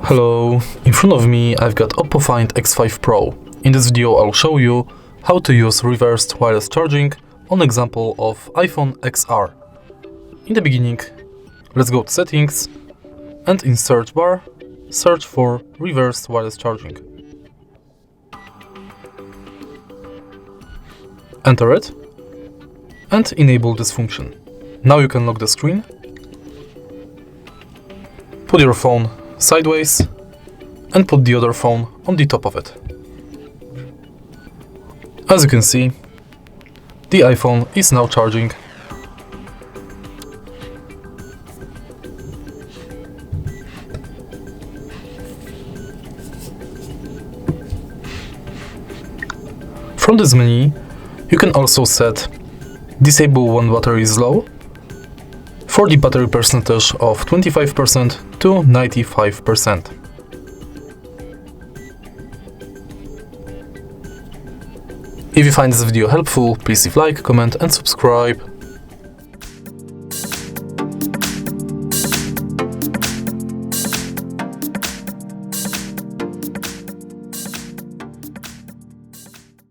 Hello, in front of me I've got Oppo Find X5 Pro. In this video I'll show you how to use reversed wireless charging on example of iPhone XR. In the beginning, let's go to settings and in search bar, search for reversed wireless charging. Enter it and enable this function. Now you can lock the screen, put your phone sideways and put the other phone on the top of it. As you can see, the iPhone is now charging. From this menu, you can also set disable when battery is low for the battery percentage of 25% to 95%. If you find this video helpful, please leave like, comment and subscribe.